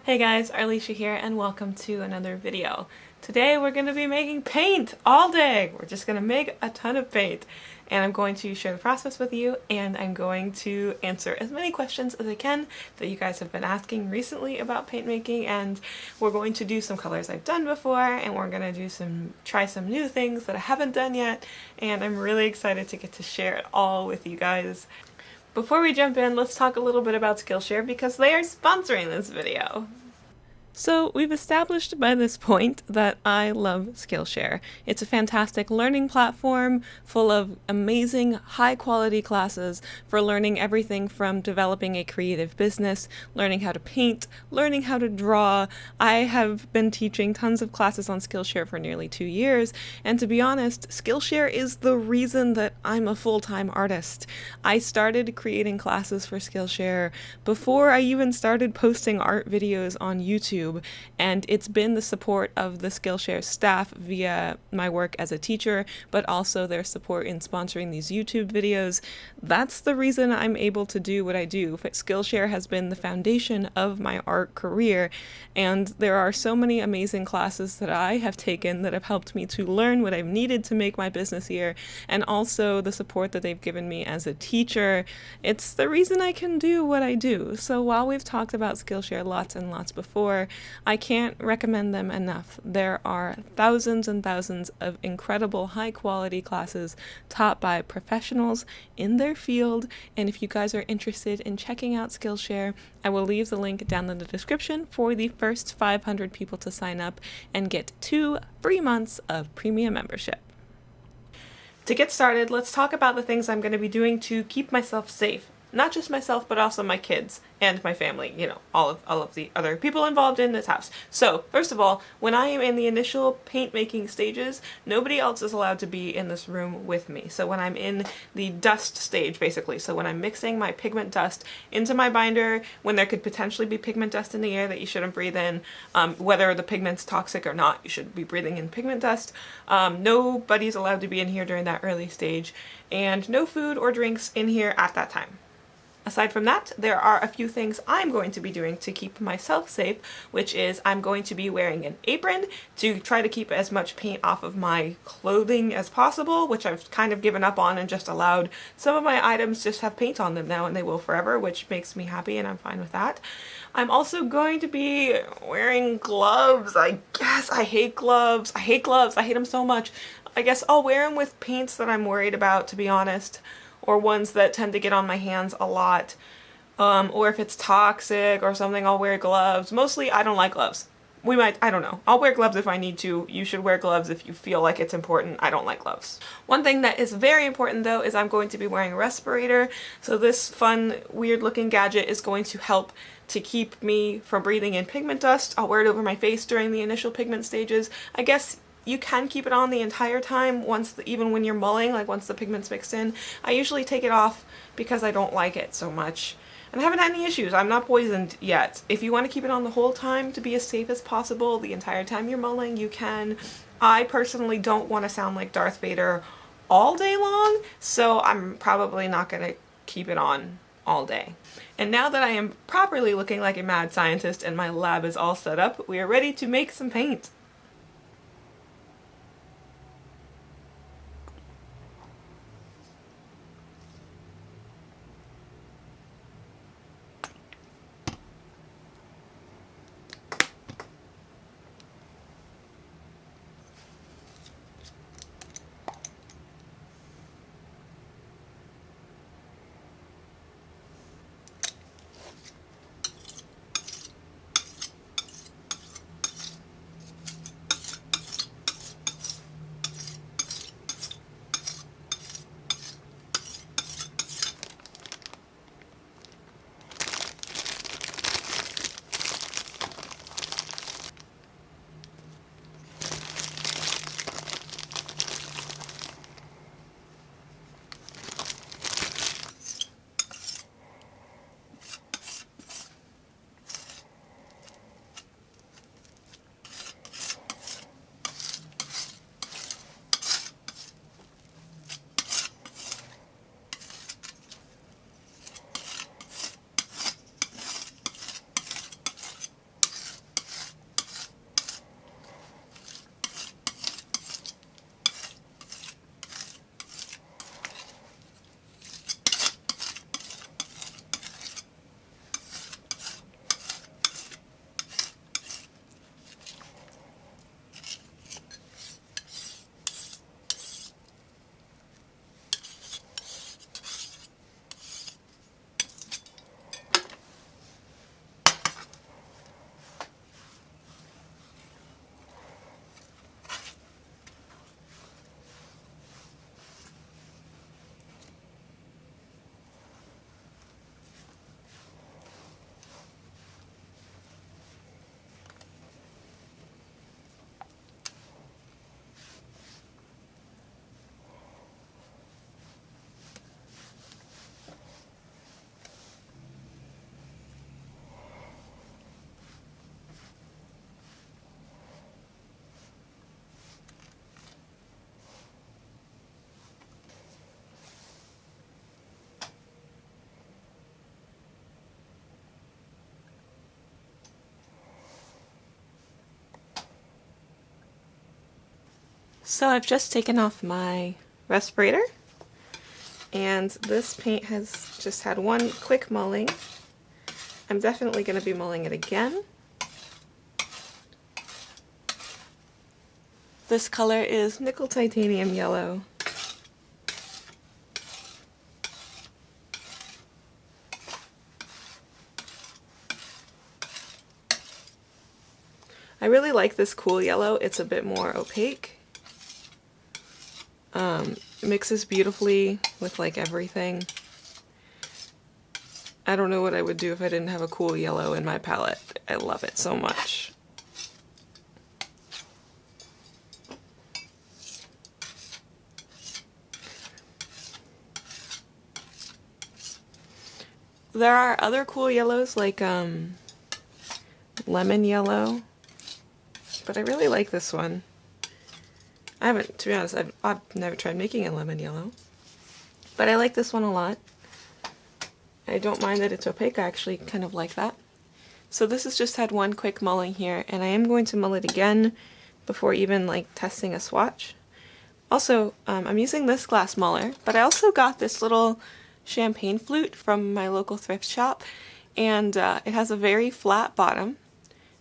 Hey guys, Arleesha here and welcome to another video. Today we're going to be making paint all day. We're just going to make a ton of paint and I'm going to share the process with you and I'm going to answer as many questions as I can that you guys have been asking recently about paint making, and we're going to do some colors I've done before and we're going to try some new things that I haven't done yet, and I'm really excited to get to share it all with you guys. Before we jump in, let's talk a little bit about Skillshare because they are sponsoring this video. So we've established by this point that I love Skillshare. It's a fantastic learning platform full of amazing high-quality classes for learning everything from developing a creative business, learning how to paint, learning how to draw. I have been teaching tons of classes on Skillshare for nearly 2 years, and to be honest, Skillshare is the reason that I'm a full-time artist. I started creating classes for Skillshare before I even started posting art videos on YouTube. And it's been the support of the Skillshare staff via my work as a teacher, but also their support in sponsoring these YouTube videos. That's the reason I'm able to do what I do. Skillshare has been the foundation of my art career, and there are so many amazing classes that I have taken that have helped me to learn what I've needed to make my business here, and also the support that they've given me as a teacher. It's the reason I can do what I do. So while we've talked about Skillshare lots and lots before, I can't recommend them enough. There are thousands and thousands of incredible high-quality classes taught by professionals in their field, and if you guys are interested in checking out Skillshare, I will leave the link down in the description for the first 500 people to sign up and get 2 free months of premium membership. To get started, let's talk about the things I'm going to be doing to keep myself safe. Not just myself, but also my kids and my family, you know, all of the other people involved in this house. So, first of all, when I am in the initial paint making stages, nobody else is allowed to be in this room with me. So when I'm in the dust stage, basically, so when I'm mixing my pigment dust into my binder, when there could potentially be pigment dust in the air that you shouldn't breathe in, whether the pigment's toxic or not, you should be breathing in pigment dust. Nobody's allowed to be in here during that early stage, and no food or drinks in here at that time. Aside from that, there are a few things I'm going to be doing to keep myself safe, which is I'm going to be wearing an apron to try to keep as much paint off of my clothing as possible, which I've kind of given up on and just allowed some of my items just have paint on them now, and they will forever, which makes me happy and I'm fine with that. I'm also going to be wearing gloves. I guess I hate gloves. I hate gloves. I hate them so much. I guess I'll wear them with paints that I'm worried about, to be honest, or ones that tend to get on my hands a lot, or if it's toxic or something, I'll wear gloves. Mostly, I don't like gloves. I don't know. I'll wear gloves if I need to. You should wear gloves if you feel like it's important. I don't like gloves. One thing that is very important though is I'm going to be wearing a respirator. So this fun, weird looking gadget is going to help to keep me from breathing in pigment dust. I'll wear it over my face during the initial pigment stages. I guess you can keep it on the entire time even when you're mulling, like once the pigment's mixed in. I usually take it off because I don't like it so much. And I haven't had any issues. I'm not poisoned yet. If you want to keep it on the whole time to be as safe as possible the entire time you're mulling, you can. I personally don't want to sound like Darth Vader all day long, so I'm probably not going to keep it on all day. And now that I am properly looking like a mad scientist and my lab is all set up, we are ready to make some paint. So I've just taken off my respirator, and this paint has just had one quick mulling. I'm definitely going to be mulling it again. This color is Nickel Titanium Yellow. I really like this cool yellow. It's a bit more opaque. It mixes beautifully with like everything. I don't know what I would do if I didn't have a cool yellow in my palette. I love it so much. There are other cool yellows like lemon yellow, but I really like this one. I haven't, to be honest, I've never tried making a lemon yellow, but I like this one a lot. I don't mind that it's opaque, I actually kind of like that. So this has just had one quick mulling here, and I am going to mull it again before even like testing a swatch. Also, I'm using this glass muller, but I also got this little champagne flute from my local thrift shop, and it has a very flat bottom.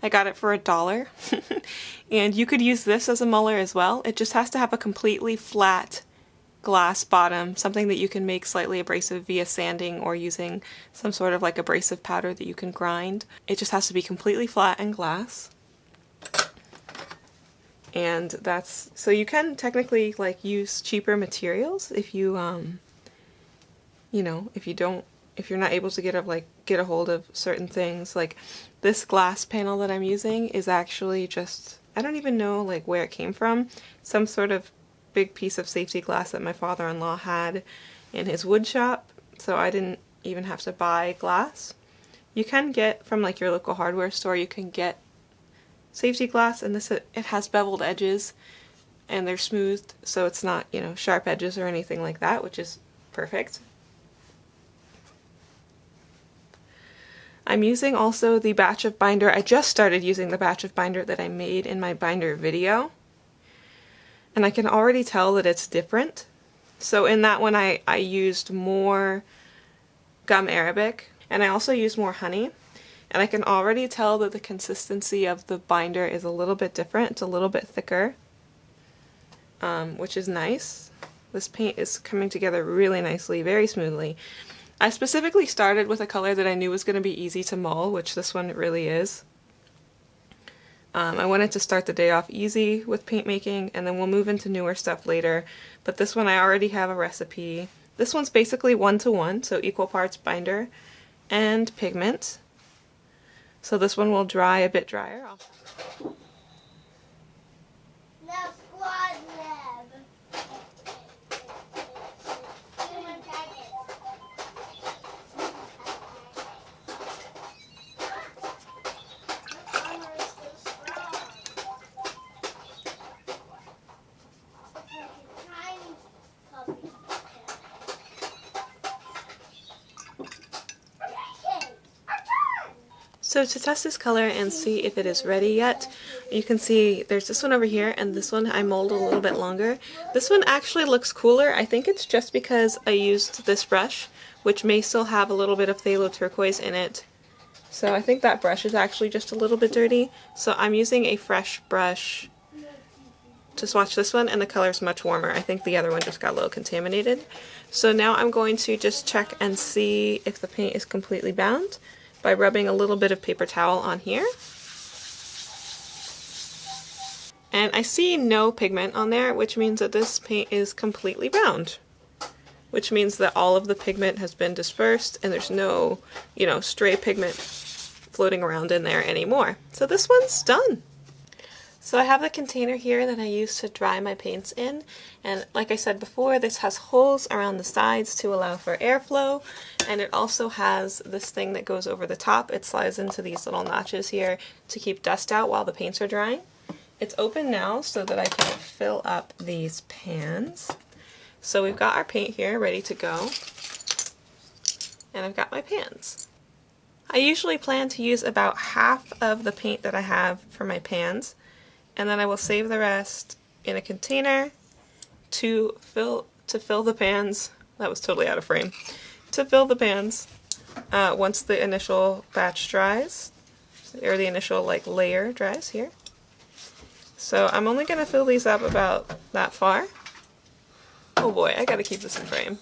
I got it for $1, and you could use this as a muller as well. It just has to have a completely flat glass bottom, something that you can make slightly abrasive via sanding or using some sort of like abrasive powder that you can grind. It just has to be completely flat and glass. And that's, so you can technically like use cheaper materials if you, you know, if you're not able to get a hold of certain things. Like this glass panel that I'm using is actually just, I don't even know like where it came from. Some sort of big piece of safety glass that my father-in-law had in his wood shop, so I didn't even have to buy glass. You can get from like your local hardware store, you can get safety glass, and this, it has beveled edges and they're smoothed, so it's not, you know, sharp edges or anything like that, which is perfect. I'm using also the batch of binder. I just started using the batch of binder that I made in my binder video, and I can already tell that it's different. So in that one I used more gum arabic, and I also used more honey, and I can already tell that the consistency of the binder is a little bit different. It's a little bit thicker, which is nice. This paint is coming together really nicely, very smoothly. I specifically started with a color that I knew was going to be easy to mull, which this one really is. I wanted to start the day off easy with paint making, and then we'll move into newer stuff later. But this one I already have a recipe. This one's basically 1-to-1, so equal parts binder and pigment. So this one will dry a bit drier. Now squad lab. So to test this color and see if it is ready yet, you can see there's this one over here, and this one I molded a little bit longer. This one actually looks cooler. I think it's just because I used this brush, which may still have a little bit of phthalo turquoise in it. So I think that brush is actually just a little bit dirty. So I'm using a fresh brush to swatch this one, and the color is much warmer. I think the other one just got a little contaminated. So now I'm going to just check and see if the paint is completely bound by rubbing a little bit of paper towel on here. And I see no pigment on there, which means that this paint is completely bound, which means that all of the pigment has been dispersed and there's no, you know, stray pigment floating around in there anymore. So this one's done. So I have the container here that I use to dry my paints in, and like I said before, this has holes around the sides to allow for airflow, and it also has this thing that goes over the top. It slides into these little notches here to keep dust out while the paints are drying. It's open now so that I can fill up these pans. So we've got our paint here ready to go, and I've got my pans. I usually plan to use about half of the paint that I have for my pans, and then I will save the rest in a container to fill the pans. That was totally out of frame. To fill the pans once the initial batch dries, or the initial like layer dries here. So I'm only going to fill these up about that far. Oh boy, I gotta keep this in frame.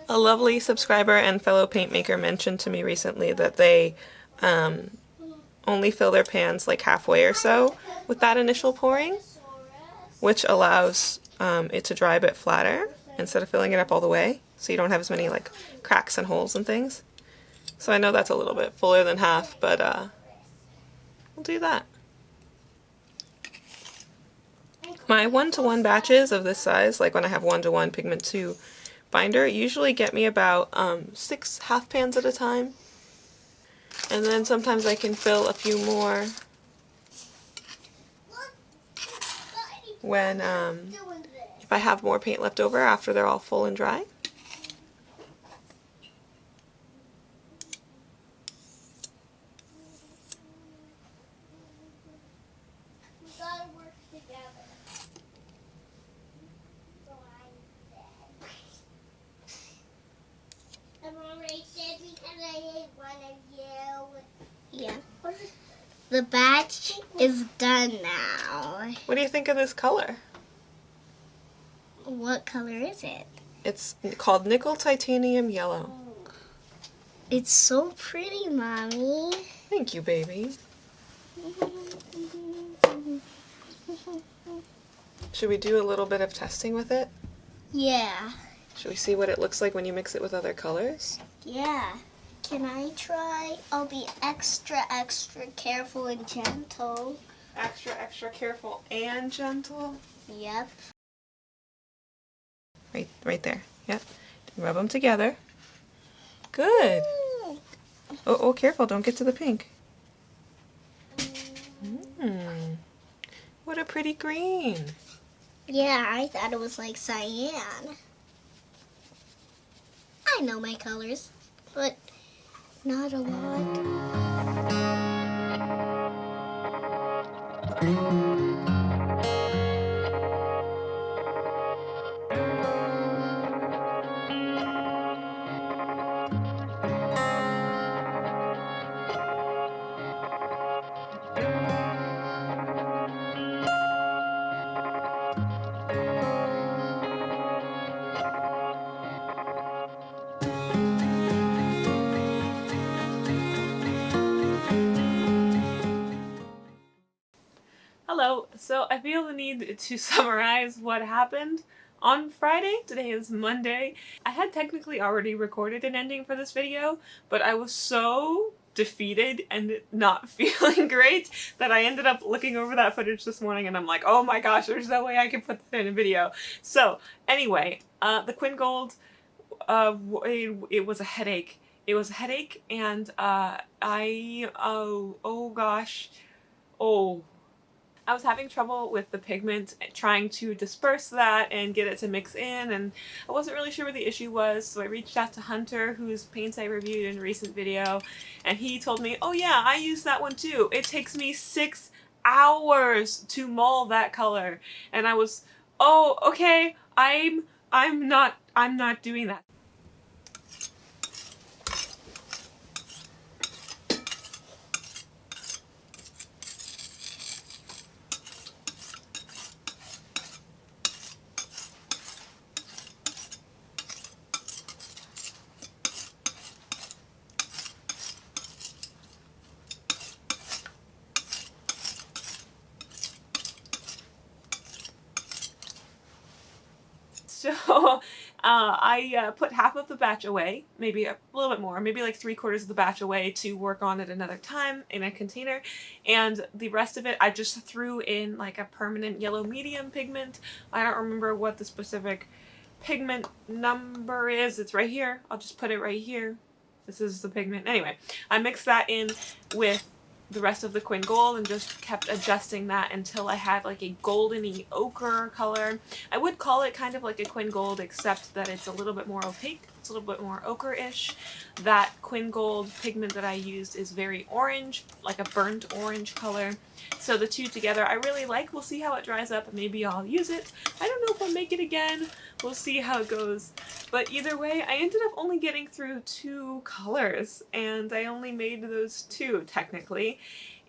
A lovely subscriber and fellow paint maker mentioned to me recently that they only fill their pans like halfway or so with that initial pouring, which allows it to dry a bit flatter instead of filling it up all the way, so you don't have as many like cracks and holes and things. So I know that's a little bit fuller than half, but we'll do that. My 1-to-1 batches of this size, like when I have 1-to-1 pigment 2 binder, usually get me about 6 half pans at a time. And then sometimes I can fill a few more when if I have more paint left over after they're all full and dry. Yeah. The batch is done now. What do you think of this color? What color is it? It's called Nickel Titanium Yellow. It's so pretty, Mommy. Thank you, baby. Should we do a little bit of testing with it? Yeah. Should we see what it looks like when you mix it with other colors? Yeah. Can I try? I'll be extra careful and gentle. Extra careful and gentle? Yep. Right there. Yep. Rub them together. Good. Oh, careful. Don't get to the pink. What a pretty green. Yeah, I thought it was like cyan. I know my colors, but not a lot. Hello, so I feel the need to summarize what happened on Friday. Today is Monday. I had technically already recorded an ending for this video, but I was so defeated and not feeling great that I ended up looking over that footage this morning and I'm like, oh my gosh, there's no way I can put that in a video. So anyway, the Quinn Gold, it was a headache. It was a headache and I was having trouble with the pigment, trying to disperse that and get it to mix in, and I wasn't really sure what the issue was, so I reached out to Hunter, whose paints I reviewed in a recent video, and he told me, oh yeah, I use that one too. It takes me 6 hours to mull that color. And I was, oh, okay, I'm not doing that. So I put half of the batch away, maybe a little bit more, maybe like 3/4 of the batch away to work on it another time in a container, and the rest of it I just threw in like a permanent yellow medium pigment. I don't remember what the specific pigment number is. It's right here. I'll just put it right here. This is the pigment. Anyway, I mixed that in with the rest of the Quinn Gold and just kept adjusting that until I had like a goldeny ochre color. I would call it kind of like a Quinn Gold, except that it's a little bit more opaque, It's a little bit more ochre-ish. That Quinn Gold pigment that I used is very orange, like a burnt orange color. So the two together I really like. We'll see how it dries up. Maybe I'll use it. I don't know if I'll make it again. We'll see how it goes. But either way, I ended up only getting through 2 colors, and I only made those 2 technically.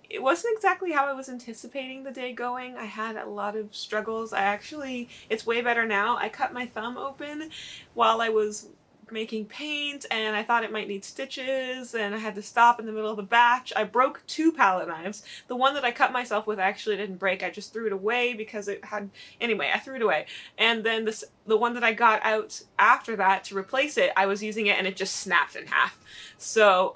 It wasn't exactly how I was anticipating the day going. I had a lot of struggles. It's way better now. I cut my thumb open while I was making paint, and I thought it might need stitches, and I had to stop in the middle of the batch. I broke 2 palette knives. The one that I cut myself with actually didn't break. I just threw it away because it had... Anyway, I threw it away. And then the one that I got out after that to replace it, I was using it and it just snapped in half. So,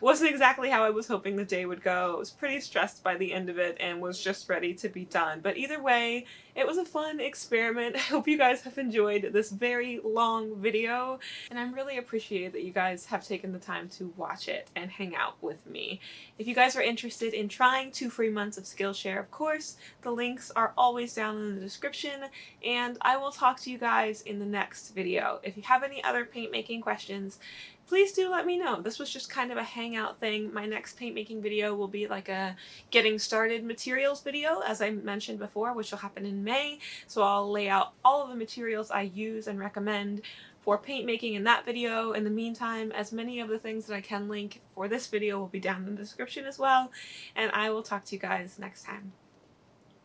wasn't exactly how I was hoping the day would go. I was pretty stressed by the end of it and was just ready to be done. But either way, it was a fun experiment. I hope you guys have enjoyed this very long video, and I'm really appreciative that you guys have taken the time to watch it and hang out with me. If you guys are interested in trying 2 free months of Skillshare, of course, the links are always down in the description, and I will talk to you guys in the next video. If you have any other paint making questions, please do let me know. This was just kind of a hangout thing. My next paint making video will be like a getting started materials video, as I mentioned before, which will happen in May. So I'll lay out all of the materials I use and recommend for paint making in that video. In the meantime, as many of the things that I can link for this video will be down in the description as well. And I will talk to you guys next time.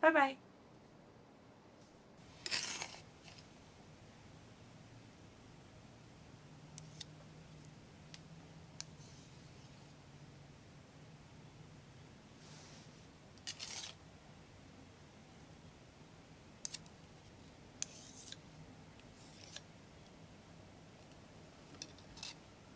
Bye bye.